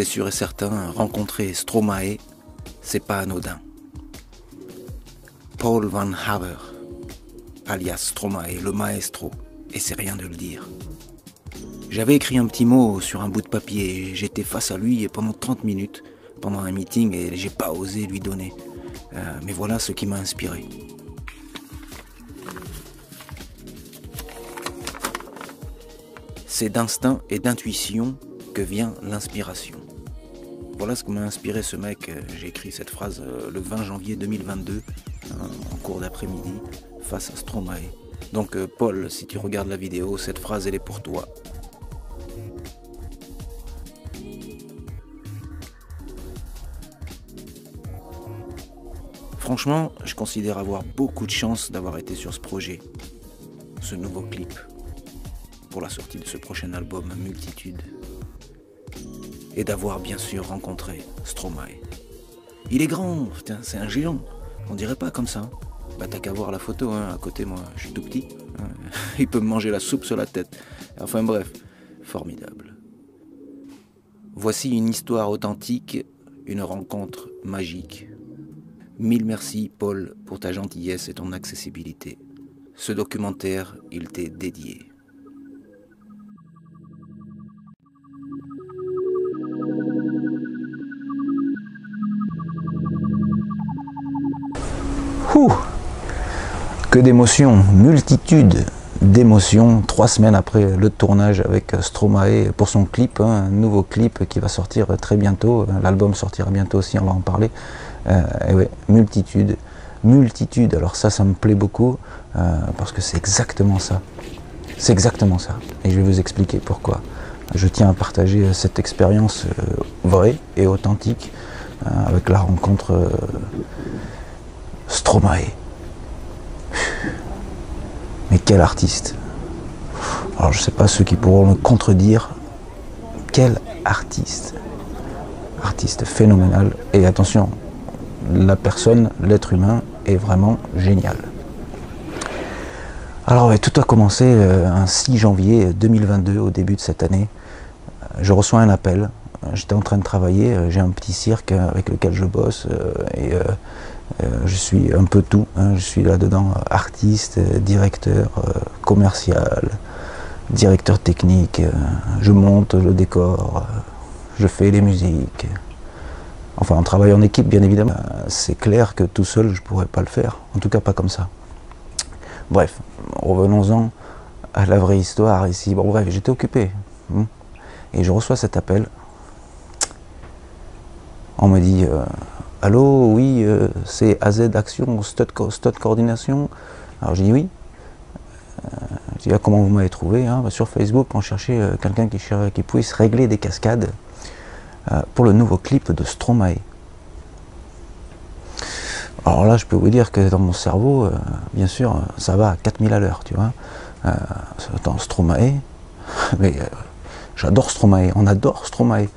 C'est sûr et certain, rencontrer Stromae, c'est pas anodin. Paul Van Haver, alias Stromae, le maestro, et c'est rien de le dire. J'avais écrit un petit mot sur un bout de papier, et j'étais face à lui pendant 30 minutes, pendant un meeting, et j'ai pas osé lui donner. Mais voilà ce qui m'a inspiré. C'est d'instinct et d'intuition que vient l'inspiration. Voilà ce que m'a inspiré ce mec. J'ai écrit cette phrase le 20 janvier 2022, en cours d'après-midi, face à Stromae. Donc Paul, si tu regardes la vidéo, cette phrase elle est pour toi. Franchement, je considère avoir beaucoup de chance d'avoir été sur ce projet, ce nouveau clip, pour la sortie de ce prochain album Multitude. Et d'avoir bien sûr rencontré Stromae. Il est grand, putain, c'est un géant, on dirait pas comme ça. Bah t'as qu'à voir la photo, hein, à côté moi, je suis tout petit. Hein. Il peut me manger la soupe sur la tête. Enfin bref, formidable. Voici une histoire authentique, une rencontre magique. Mille merci Paul pour ta gentillesse et ton accessibilité. Ce documentaire, il t'est dédié. Ouh, que d'émotions, multitude d'émotions, 3 semaines après le tournage avec Stromae pour son clip, hein, un nouveau clip qui va sortir très bientôt, l'album sortira bientôt aussi, on va en parler, et ouais, multitude, alors ça me plaît beaucoup, parce que c'est exactement ça, et je vais vous expliquer pourquoi. Je tiens à partager cette expérience vraie et authentique, avec la rencontre Stromae. Mais quel artiste! Alors je sais pas ceux qui pourront me contredire. Quel artiste! Artiste phénoménal. Et attention, la personne, l'être humain est vraiment génial. Alors ouais, tout a commencé un 6 janvier 2022, au début de cette année. Je reçois un appel. J'étais en train de travailler, j'ai un petit cirque avec lequel je bosse et je suis un peu tout, hein. Je suis là-dedans artiste, directeur commercial, directeur technique, je monte le décor, je fais les musiques. Enfin, on travaille en équipe bien évidemment. C'est clair que tout seul je pourrais pas le faire, en tout cas pas comme ça. Bref, revenons-en à la vraie histoire ici. Bon bref, j'étais occupé et je reçois cet appel. On me dit allô, oui, c'est AZ Action, Stud Coordination. Alors j'ai dit oui. Je dis comment vous m'avez trouvé, hein? Sur Facebook, on cherchait quelqu'un qui puisse régler des cascades pour le nouveau clip de Stromae. Alors là, je peux vous dire que dans mon cerveau, bien sûr, ça va à 4000 à l'heure, tu vois. Dans Stromae, mais j'adore Stromae, on adore Stromae.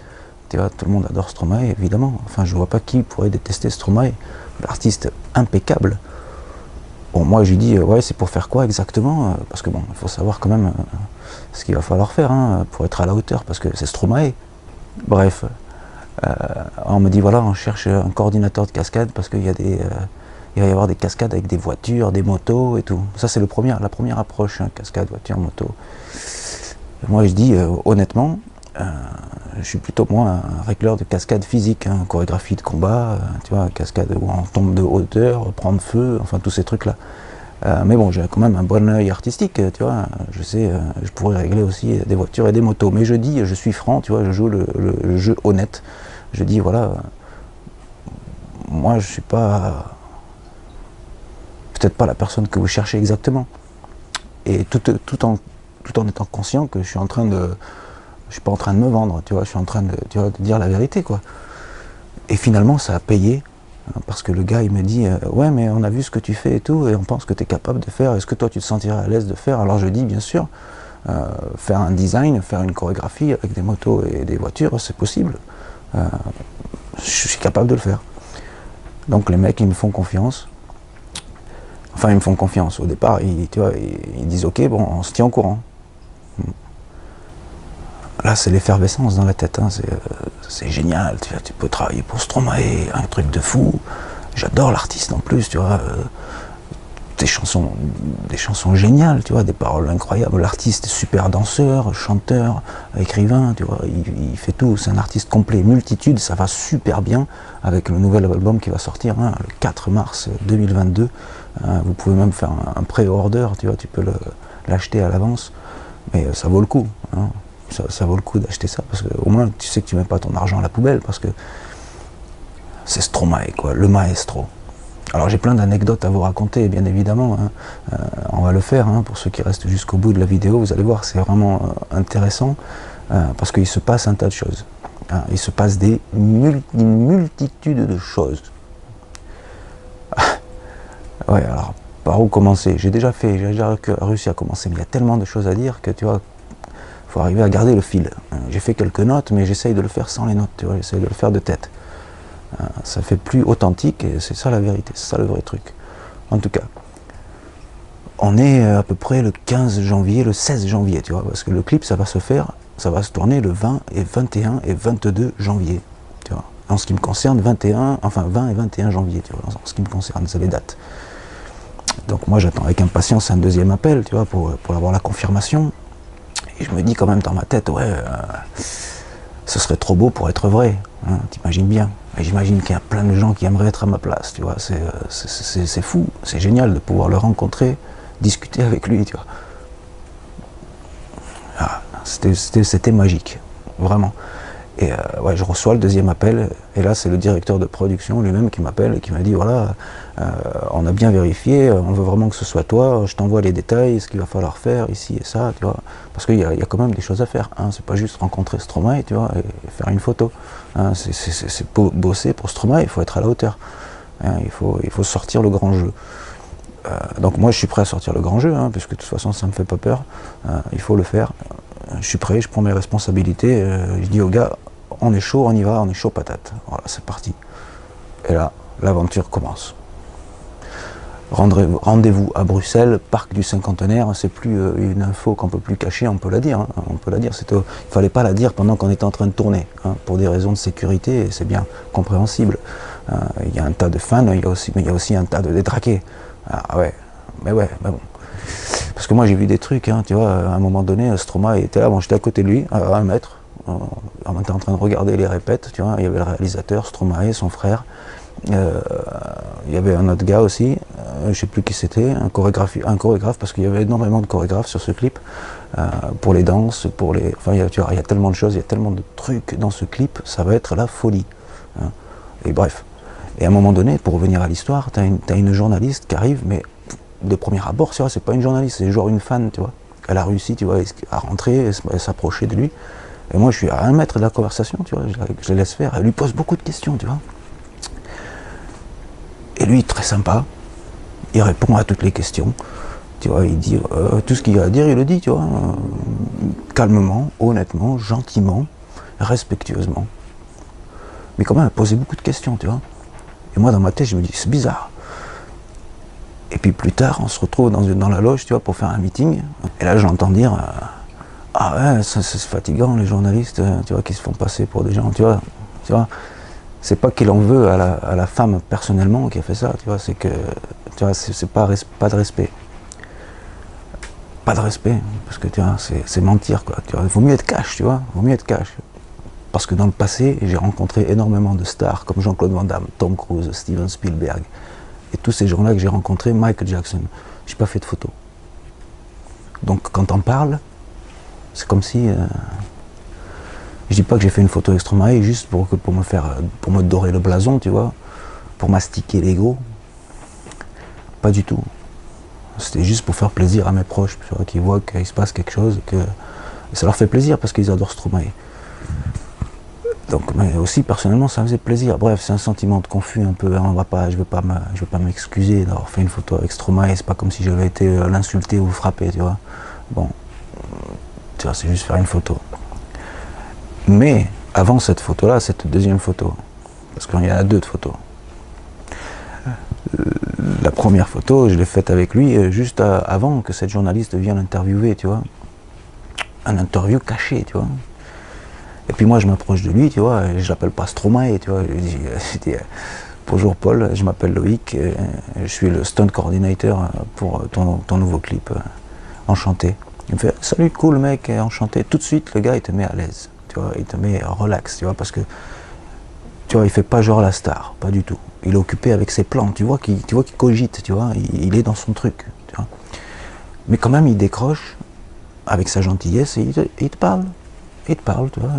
Tu vois, tout le monde adore Stromae, évidemment. Enfin, je vois pas qui pourrait détester Stromae. L'artiste impeccable. Bon, moi, je lui dis, ouais, c'est pour faire quoi exactement? Parce que bon, il faut savoir quand même ce qu'il va falloir faire pour être à la hauteur, parce que c'est Stromae. Bref, on me dit, voilà, on cherche un coordinateur de cascade, parce qu'il y a il va y avoir des cascades avec des voitures, des motos et tout. Ça, c'est la première approche, hein, cascade, voiture, moto. Et moi, je dis, honnêtement, je suis plutôt moi un régleur de cascade physique, hein, chorégraphie de combat, tu vois, cascade où on tombe de hauteur, prendre feu, enfin tous ces trucs là. Mais bon, j'ai quand même un bon œil artistique, tu vois, je sais, je pourrais régler aussi des voitures et des motos. Mais je dis, je suis franc, tu vois, je joue le jeu honnête. Je dis, voilà, moi je suis pas, peut-être pas la personne que vous cherchez exactement. Et tout en étant conscient que je suis pas en train de me vendre, tu vois, je suis en train de dire la vérité, quoi. Et finalement, ça a payé, hein, parce que le gars, il me dit, ouais, mais on a vu ce que tu fais et tout, et on pense que tu es capable de faire, est-ce que toi, tu te sentirais à l'aise de faire? Alors je dis, bien sûr, faire un design, faire une chorégraphie avec des motos et des voitures, c'est possible. Je suis capable de le faire. Donc les mecs, ils me font confiance. Enfin, ils me font confiance. Au départ, ils disent, ok, bon, on se tient au courant. Là, c'est l'effervescence dans la tête, hein. c'est génial, tu peux travailler pour Stromae, un truc de fou. J'adore l'artiste en plus, tu vois. Des chansons géniales, tu vois, des paroles incroyables. L'artiste est super danseur, chanteur, écrivain, tu vois, il fait tout. C'est un artiste complet, multitude, ça va super bien avec le nouvel album qui va sortir le 4 mars 2022. Vous pouvez même faire un pré-order, tu vois, tu peux l'acheter à l'avance, mais ça vaut le coup. Hein. Ça vaut le coup d'acheter ça, parce qu'au moins tu sais que tu mets pas ton argent à la poubelle, parce que c'est Stromae, quoi, le maestro. Alors j'ai plein d'anecdotes à vous raconter, bien évidemment, hein. On va le faire, hein, pour ceux qui restent jusqu'au bout de la vidéo, vous allez voir, c'est vraiment intéressant, parce qu'il se passe un tas de choses. Hein. Il se passe une multitude de choses. Ouais, alors, par où commencer? J'ai déjà réussi à commencer, mais il y a tellement de choses à dire que, tu vois, il faut arriver à garder le fil. J'ai fait quelques notes, mais j'essaye de le faire sans les notes, tu vois, j'essaye de le faire de tête. Ça fait plus authentique, et c'est ça la vérité, c'est ça le vrai truc. En tout cas, on est à peu près le 15 janvier, le 16 janvier, tu vois, parce que le clip, ça va se tourner le 20 et 21 et 22 janvier, tu vois. En ce qui me concerne, 20 et 21 janvier, tu vois, en ce qui me concerne, c'est les dates. Donc moi, j'attends avec impatience un deuxième appel, tu vois, pour avoir la confirmation. Et je me dis quand même dans ma tête, ouais, ce serait trop beau pour être vrai, hein, t'imagines bien. Et j'imagine qu'il y a plein de gens qui aimeraient être à ma place, tu vois, c'est fou, c'est génial de pouvoir le rencontrer, discuter avec lui, tu vois. Ah, c'était magique, vraiment. Et ouais, je reçois le deuxième appel, et là c'est le directeur de production lui-même qui m'appelle et qui m'a dit, voilà, on a bien vérifié, on veut vraiment que ce soit toi, je t'envoie les détails, ce qu'il va falloir faire ici et ça, tu vois, parce qu'il y a quand même des choses à faire, hein. C'est pas juste rencontrer Stromae, tu vois, et faire une photo, hein. C'est bosser pour Stromae, il faut être à la hauteur, hein. Il faut sortir le grand jeu. Donc moi je suis prêt à sortir le grand jeu, hein, puisque de toute façon ça me fait pas peur, il faut le faire. Je suis prêt, je prends mes responsabilités, je dis au gars, on est chaud, on y va, on est chaud patate. Voilà, c'est parti. Et là, l'aventure commence. Rendez-vous à Bruxelles, parc du Cinquantenaire, c'est plus une info qu'on peut plus cacher, on peut la dire. Hein, on peut la dire. Il fallait pas la dire pendant qu'on était en train de tourner, hein, pour des raisons de sécurité, et c'est bien compréhensible. Il y a un tas de fans, mais il y a aussi un tas de détraqués. Ah ouais, mais bon. Parce que moi j'ai vu des trucs, hein, tu vois, à un moment donné, Stromae était là, bon j'étais à côté de lui, à 1 mètre, on était en train de regarder les répètes, tu vois, il y avait le réalisateur, Stromae, son frère, il y avait un autre gars aussi, je sais plus qui c'était, un chorégraphe, parce qu'il y avait énormément de chorégraphes sur ce clip, pour les danses, enfin tu vois, il y a tellement de choses, il y a tellement de trucs dans ce clip, ça va être la folie. Hein. Et bref. Et à un moment donné, pour revenir à l'histoire, t'as une journaliste qui arrive, mais de premier abord, tu vois, c'est pas une journaliste, c'est genre une fan, tu vois. Elle a réussi, tu vois, à rentrer, à s'approcher de lui. Et moi, je suis à 1 mètre de la conversation, tu vois, je la laisse faire. Elle lui pose beaucoup de questions, tu vois. Et lui, très sympa, il répond à toutes les questions. Tu vois, il dit tout ce qu'il a à dire, il le dit, tu vois, calmement, honnêtement, gentiment, respectueusement. Mais quand même, elle posait beaucoup de questions, tu vois. Et moi, dans ma tête, je me dis, c'est bizarre. Et puis plus tard, on se retrouve dans la loge, tu vois, pour faire un meeting. Et là, j'entends dire, ah ouais, c'est fatigant, les journalistes, tu vois, qui se font passer pour des gens, tu vois. C'est pas qu'il en veut à la femme personnellement qui a fait ça, tu vois, c'est que, tu vois, c'est pas de respect. Pas de respect, parce que, tu vois, c'est mentir, quoi. Tu vois, il vaut mieux être cash, tu vois, il vaut mieux être cash. Parce que dans le passé, j'ai rencontré énormément de stars, comme Jean-Claude Van Damme, Tom Cruise, Steven Spielberg, et tous ces gens-là que j'ai rencontrés, Michael Jackson, j'ai pas fait de photos. Donc quand on parle, c'est comme si... je dis pas que j'ai fait une photo avec Stromae juste pour me dorer le blason, tu vois, pour mastiquer l'ego. Pas du tout. C'était juste pour faire plaisir à mes proches, tu vois, qui voient qu'il se passe quelque chose, et ça leur fait plaisir parce qu'ils adorent Stromae. Donc, mais aussi personnellement, ça me faisait plaisir. Bref, c'est un sentiment de confus un peu. Je veux pas m'excuser d'avoir fait une photo avec Stromae. C'est pas comme si j'avais été l'insulter ou frapper, tu vois. Bon, tu vois, c'est juste faire une photo. Mais avant cette photo-là, cette deuxième photo, parce qu'il y en a 2 de photos. La première photo, je l'ai faite avec lui juste avant que cette journaliste vienne l'interviewer, tu vois. Un interview caché, tu vois. Et puis moi je m'approche de lui, tu vois, et je l'appelle pas Stromae, tu vois, je dis, bonjour Paul, je m'appelle Loïc, et je suis le stunt coordinator pour ton nouveau clip, enchanté. Il me fait, salut, cool mec, enchanté. Tout de suite, le gars, il te met à l'aise, tu vois, il te met relax, tu vois, parce que, tu vois, il fait pas genre la star, pas du tout. Il est occupé avec ses plans, tu vois qu'il cogite, tu vois, il est dans son truc, tu vois. Mais quand même, il décroche avec sa gentillesse et il te parle. Il te parle, tu vois,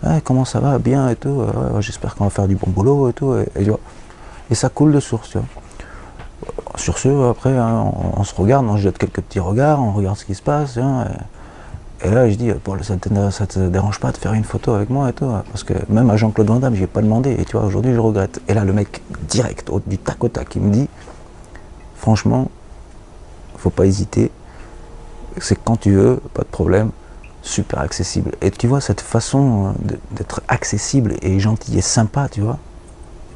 ah, comment ça va, bien et tout, j'espère qu'on va faire du bon boulot et tout, tu vois. Et ça coule de source, tu vois. Sur ce, après, hein, on se regarde, on se jette quelques petits regards, on regarde ce qui se passe, hein, et là, je dis, Paul, ça te dérange pas de faire une photo avec moi et tout, parce que même à Jean-Claude Van Damme, je ai pas demandé, et tu vois, aujourd'hui, je regrette. Et là, le mec, direct, du tac au tac, il me dit, franchement, faut pas hésiter, c'est quand tu veux, pas de problème, super accessible. Et tu vois, cette façon d'être accessible et gentil et sympa, tu vois,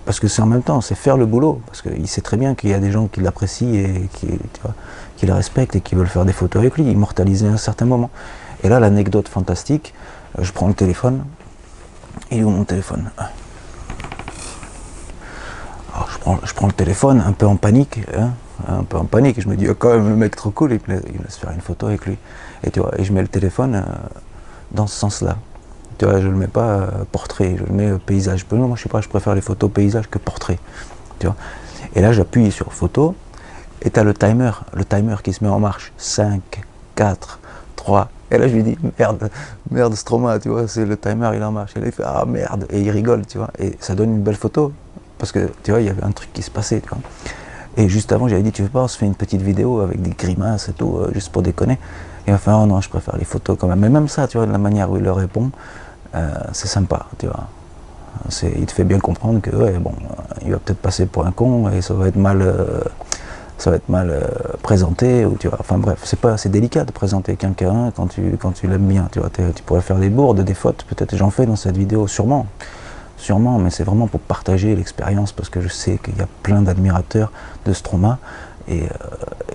parce que c'est en même temps, c'est faire le boulot, parce qu'il sait très bien qu'il y a des gens qui l'apprécient et qui le respectent et qui veulent faire des photos avec lui, immortaliser un certain moment. Et là, l'anecdote fantastique, je prends le téléphone, il est où mon téléphone? Alors, je prends le téléphone, un peu en panique, hein, je me dis, oh, quand même, le mec trop cool, il me laisse faire une photo avec lui. Et tu vois, et je mets le téléphone dans ce sens-là. Tu vois, je le mets pas portrait, je le mets paysage. Non, moi je sais pas, je préfère les photos paysage que portrait. Tu vois. Et là j'appuie sur photo, et tu as le timer qui se met en marche. 5, 4, 3. Et là je lui dis, merde Stroma, tu vois, c'est le timer, il est en marche. Et là il fait, ah merde, et il rigole, tu vois. Et ça donne une belle photo, parce que tu vois, il y avait un truc qui se passait, tu vois. Et juste avant, j'avais dit, tu veux pas, on se fait une petite vidéo avec des grimaces et tout, juste pour déconner. Et il m'a fait, oh non, je préfère les photos quand même. Mais même ça, tu vois, de la manière où il leur répond, c'est sympa, tu vois. Il te fait bien comprendre que, ouais, bon, il va peut-être passer pour un con et ça va être mal présenté, ou tu vois. Enfin bref, c'est délicat de présenter quelqu'un quand tu l'aimes bien, tu vois. Tu pourrais faire des bourdes, des fautes, peut-être j'en fais dans cette vidéo, sûrement, mais c'est vraiment pour partager l'expérience, parce que je sais qu'il y a plein d'admirateurs de Stroma, et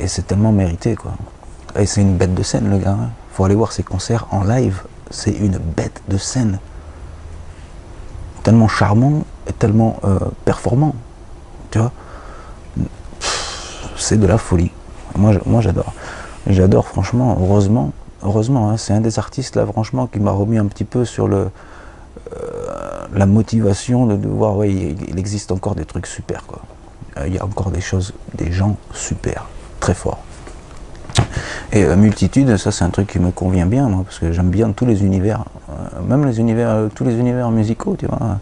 c'est tellement mérité, quoi. Et c'est une bête de scène, le gars, hein. Faut aller voir ses concerts en live, c'est une bête de scène. Tellement charmant et tellement performant, tu vois. C'est de la folie. Moi j'adore. J'adore, franchement, heureusement, hein, c'est un des artistes là, franchement, qui m'a remis un petit peu sur la motivation de voir, ouais, il existe encore des trucs super, quoi. Il y a encore des gens super, très forts. Et multitude, ça c'est un truc qui me convient bien, moi, parce que j'aime bien tous les univers, même tous les univers musicaux, tu vois.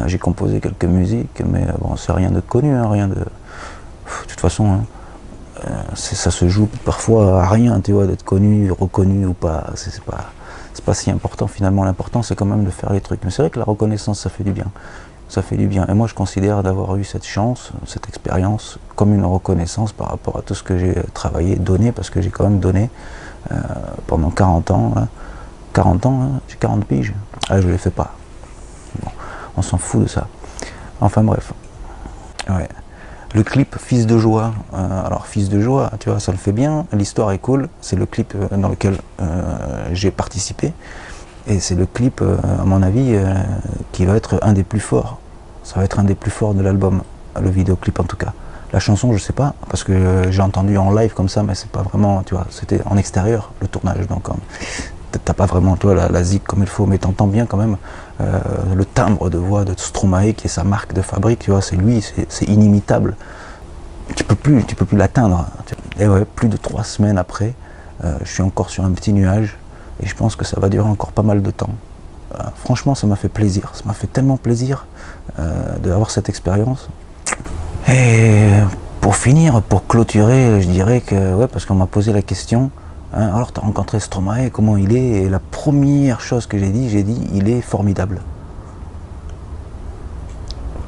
J'ai composé quelques musiques, mais bon, c'est rien de connu, hein, rien de... De toute façon, hein, ça se joue parfois à rien, tu vois, d'être connu, reconnu ou pas, c'est pas si important finalement. L'important c'est quand même de faire les trucs. Mais c'est vrai que la reconnaissance, ça fait du bien. Ça fait du bien. Et moi je considère d'avoir eu cette chance, cette expérience, comme une reconnaissance par rapport à tout ce que j'ai travaillé, donné, parce que j'ai quand même donné pendant 40 ans. Hein, 40 ans, hein, j'ai 40 piges. Ah, je les fais pas. Bon, on s'en fout de ça. Enfin bref. Ouais. Le clip Fils de joie, alors Fils de joie, tu vois, ça le fait bien, l'histoire est cool, c'est le clip dans lequel j'ai participé, et c'est le clip, à mon avis, qui va être un des plus forts. Ça va être un des plus forts de l'album, le vidéoclip en tout cas. La chanson, je sais pas, parce que j'ai entendu en live comme ça, mais c'est pas vraiment, tu vois, c'était en extérieur le tournage, donc t'as pas vraiment, toi, la zik comme il faut, mais t'entends bien quand même le timbre de voix de Stromae, qui est sa marque de fabrique, tu vois, c'est lui, c'est inimitable. Tu peux plus l'atteindre. Et ouais, plus de 3 semaines après, je suis encore sur un petit nuage, et je pense que ça va durer encore pas mal de temps. Franchement, ça m'a fait plaisir, ça m'a fait tellement plaisir d'avoir cette expérience. Et pour finir, pour clôturer, je dirais que, ouais, parce qu'on m'a posé la question, hein, alors tu as rencontré Stromae, comment il est? Et la première chose que j'ai dit, il est formidable.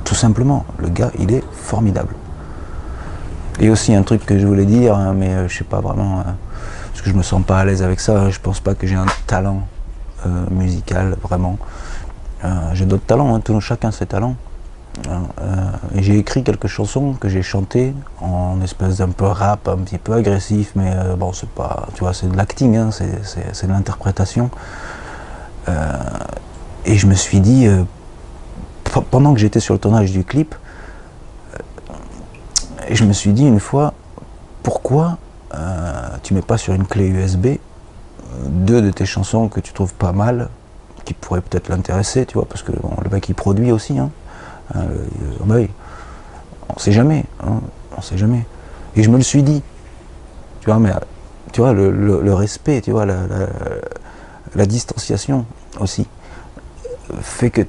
Tout simplement, le gars, il est formidable. Et aussi un truc que je voulais dire, hein, mais je sais pas vraiment, parce que je me sens pas à l'aise avec ça, je pense pas que j'ai un talent musical, vraiment. J'ai d'autres talents, hein, chacun ses talents. Et j'ai écrit quelques chansons que j'ai chantées en espèce d'un peu rap, un petit peu agressif, mais bon, c'est pas, tu vois, c'est de l'acting, hein, c'est de l'interprétation. Et je me suis dit, pendant que j'étais sur le tournage du clip, je me suis dit une fois, pourquoi tu mets pas sur une clé USB 2 de tes chansons que tu trouves pas mal, qui pourraient peut-être l'intéresser, tu vois, parce que bon, le mec il produit aussi, hein. Bah oui, on sait jamais, hein, on sait jamais. Et je me le suis dit, tu vois, mais tu vois, le respect, tu vois, la distanciation aussi, fait que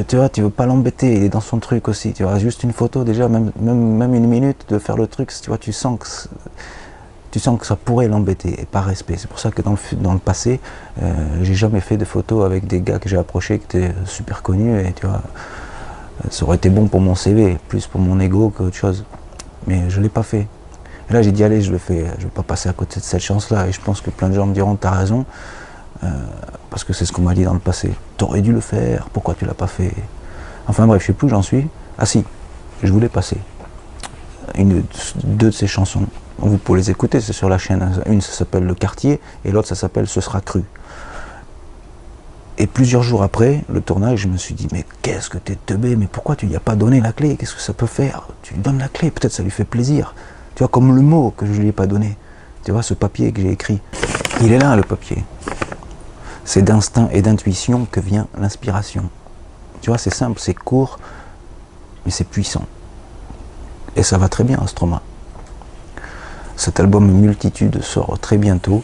tu vois, tu veux pas l'embêter, il est dans son truc aussi, tu vois, juste une photo déjà, même une minute de faire le truc, tu vois, tu sens que ça pourrait l'embêter, et par respect. C'est pour ça que dans le passé, j'ai jamais fait de photos avec des gars que j'ai approchés qui étaient super connus, et tu vois, ça aurait été bon pour mon CV, plus pour mon ego qu'autre chose. Mais je l'ai pas fait. Et là j'ai dit allez, je le fais, je vais pas passer à côté de cette chance-là, et je pense que plein de gens me diront t'as raison, parce que c'est ce qu'on m'a dit dans le passé. T'aurais dû le faire, pourquoi tu l'as pas fait? Enfin bref, je sais plus où j'en suis. Ah si, je voulais passer 2 de ces chansons. Vous pouvez les écouter, c'est sur la chaîne. Une ça s'appelle Le Quartier et l'autre ça s'appelle Ce sera cru. Et plusieurs jours après le tournage, je me suis dit mais qu'est-ce que t'es teubé, mais pourquoi tu lui as pas donné la clé? Qu'est-ce que ça peut faire? Tu lui donnes la clé, peut-être ça lui fait plaisir. Tu vois, comme le mot que je lui ai pas donné. Tu vois, ce papier que j'ai écrit, il est là le papier. C'est d'instinct et d'intuition que vient l'inspiration. Tu vois, c'est simple, c'est court, mais c'est puissant. Et ça va très bien à Stromae. Cet album Multitude sort très bientôt.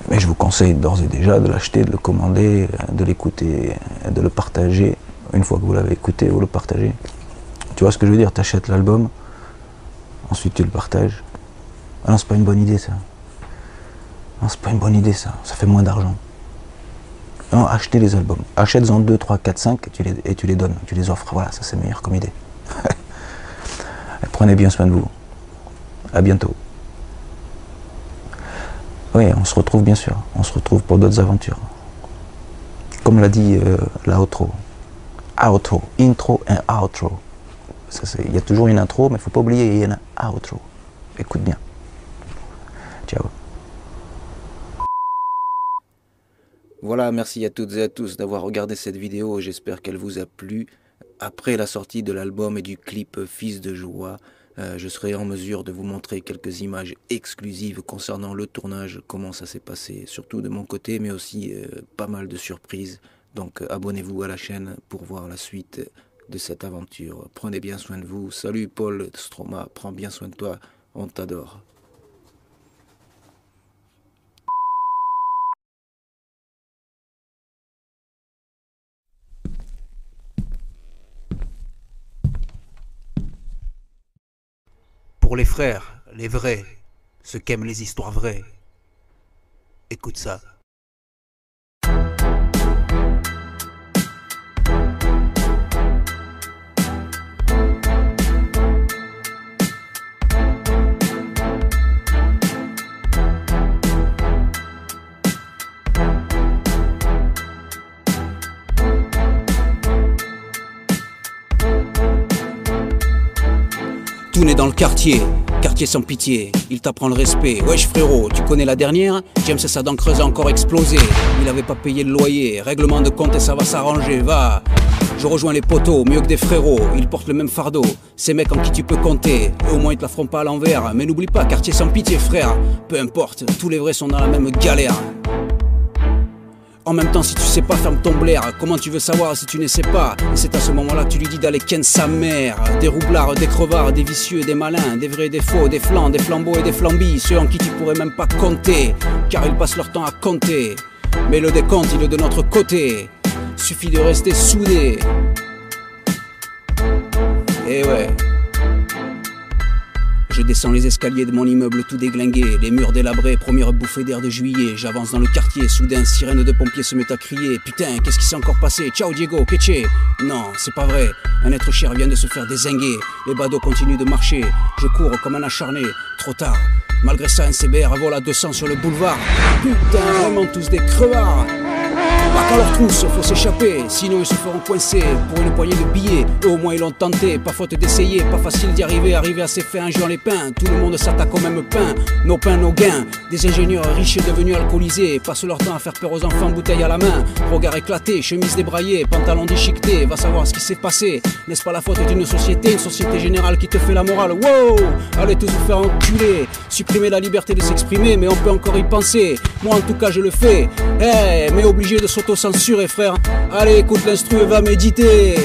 Mais je vous conseille d'ores et déjà de l'acheter, de le commander, de l'écouter, de le partager. Une fois que vous l'avez écouté, vous le partagez. Tu vois ce que je veux dire? Tu achètes l'album, ensuite tu le partages. Ah non, c'est pas une bonne idée ça. Non, c'est pas une bonne idée ça. Ça fait moins d'argent. Non, achetez les albums. Achète-en 2, 3, 4, 5 et tu les donnes, tu les offres. Voilà, ça c'est meilleur comme idée. Prenez bien soin de vous. À bientôt. Oui, on se retrouve bien sûr. On se retrouve pour d'autres aventures. Comme l'a dit l'outro. Outro. Intro et outro. Il y a toujours une intro, mais il ne faut pas oublier, il y a un outro. Écoute bien. Ciao. Voilà, merci à toutes et à tous d'avoir regardé cette vidéo. J'espère qu'elle vous a plu. Après la sortie de l'album et du clip Fils de joie, je serai en mesure de vous montrer quelques images exclusives concernant le tournage, comment ça s'est passé, surtout de mon côté, mais aussi pas mal de surprises. Donc abonnez-vous à la chaîne pour voir la suite de cette aventure. Prenez bien soin de vous. Salut Paul Stromae, prends bien soin de toi, on t'adore. Pour les frères, les vrais, ceux qui aiment les histoires vraies, écoute ça. Tout naît dans le quartier sans pitié, il t'apprend le respect. Wesh frérot, tu connais la dernière? James et sa dent creuse a encore explosé. Il avait pas payé le loyer, règlement de compte et ça va s'arranger, va. Je rejoins les poteaux, mieux que des frérots, ils portent le même fardeau. Ces mecs en qui tu peux compter, eux au moins ils te la feront pas à l'envers. Mais n'oublie pas, quartier sans pitié frère, peu importe, tous les vrais sont dans la même galère. En même temps, si tu sais pas, ferme ton blaire. Comment tu veux savoir si tu ne sais pas? Et c'est à ce moment-là que tu lui dis d'aller ken sa mère. Des roublards, des crevards, des vicieux, des malins, des vrais, des faux, des flancs, des flambeaux et des flambis. Ceux en qui tu pourrais même pas compter, car ils passent leur temps à compter. Mais le décompte, il est de notre côté. Suffit de rester soudé. Et ouais. Je descends les escaliers de mon immeuble tout déglingué, les murs délabrés, première bouffée d'air de juillet. J'avance dans le quartier, soudain, sirène de pompiers se met à crier. Putain, qu'est-ce qui s'est encore passé? Ciao Diego, Keché. Non, c'est pas vrai, un être cher vient de se faire dézinguer. Les badauds continuent de marcher, je cours comme un acharné, trop tard. Malgré ça, un CBR vole à 200 sur le boulevard. Putain, vraiment tous des crevards. Pas qu'à leur trousse, faut s'échapper, sinon ils se feront coincer pour une poignée de billets. Eux au moins ils l'ont tenté, pas faute d'essayer, pas facile d'y arriver, arriver à ses fins, un jour les pains. Tout le monde s'attaque au même pain, nos pains, nos gains. Des ingénieurs riches devenus alcoolisés passent leur temps à faire peur aux enfants, bouteille à la main. Regard éclaté, chemise débraillée, pantalon déchiqueté, va savoir ce qui s'est passé. N'est-ce pas la faute d'une société, une société générale qui te fait la morale? Wow, allez tous vous faire enculer, supprimer la liberté de s'exprimer, mais on peut encore y penser. Moi en tout cas je le fais, mais obligé de s'auto-censurer frère. Allez écoute l'instru et va méditer.